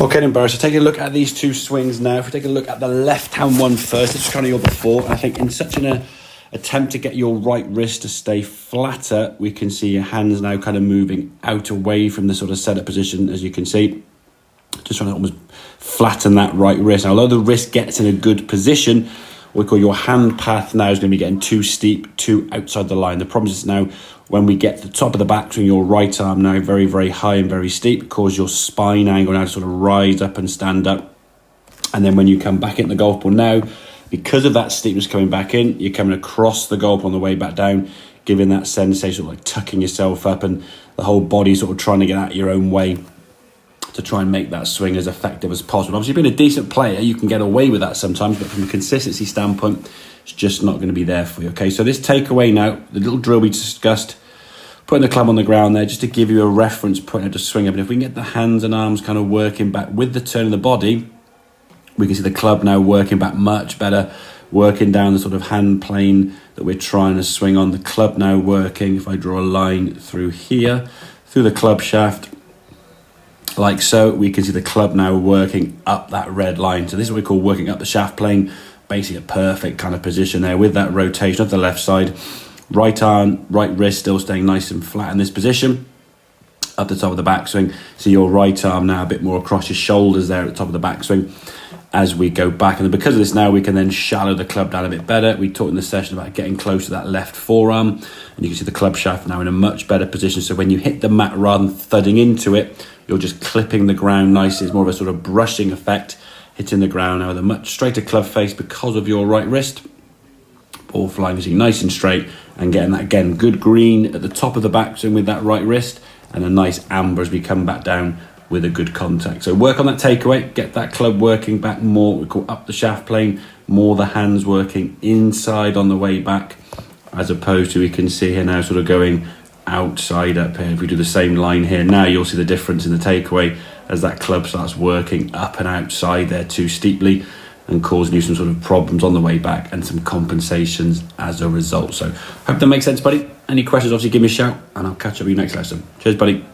Okay then, Barry, so taking a look at these two swings now. If we take a look at the left-hand one first, this is kind of your before. And I think in such an attempt to get your right wrist to stay flatter, we can see your hands now kind of moving out away from the sort of setup position, as you can see. Just trying to almost flatten that right wrist. Now, although the wrist gets in a good position, what we call your hand path now is going to be getting too steep, too outside the line. The problem is now when we get to the top of the backswing, your right arm now very, very high and very steep, cause your spine angle now to sort of rise up and stand up. And then when you come back into the golf ball now, because of that steepness coming back in, you're coming across the golf ball on the way back down, giving that sensation of like tucking yourself up and the whole body sort of trying to get out of your own way to try and make that swing as effective as possible. Obviously, being a decent player, you can get away with that sometimes, but from a consistency standpoint, it's just not going to be there for you. Okay, so this takeaway now, the little drill we discussed, putting the club on the ground there just to give you a reference point to swing up. And if we can get the hands and arms kind of working back with the turn of the body, we can see the club now working back much better, working down the sort of hand plane that we're trying to swing on. The club now working, if I draw a line through here, through the club shaft, like so, we can see the club now working up that red line. So this is what we call working up the shaft plane, basically a perfect kind of position there with that rotation of the left side. Right arm, right wrist still staying nice and flat in this position. Up the top of the backswing. See your right arm now a bit more across your shoulders there at the top of the backswing as we go back. And because of this now, we can then shallow the club down a bit better. We talked in the session about getting close to that left forearm. And you can see the club shaft now in a much better position. So when you hit the mat rather than thudding into it, you're just clipping the ground nicely. It's more of a sort of brushing effect, hitting the ground now with a much straighter club face because of your right wrist. Ball flying, as you nice and straight, and getting that, again, good green at the top of the backswing with that right wrist, and a nice amber as we come back down with a good contact. So work on that takeaway, get that club working back more, we call up the shaft plane, more the hands working inside on the way back, as opposed to, we can see here now sort of going outside up here. If we do the same line here now, you'll see the difference in the takeaway as that club starts working up and outside there too steeply and causing you some sort of problems on the way back and some compensations as a result. So hope that makes sense, buddy. Any questions, obviously give me a shout and I'll catch up with you next lesson. Cheers, buddy.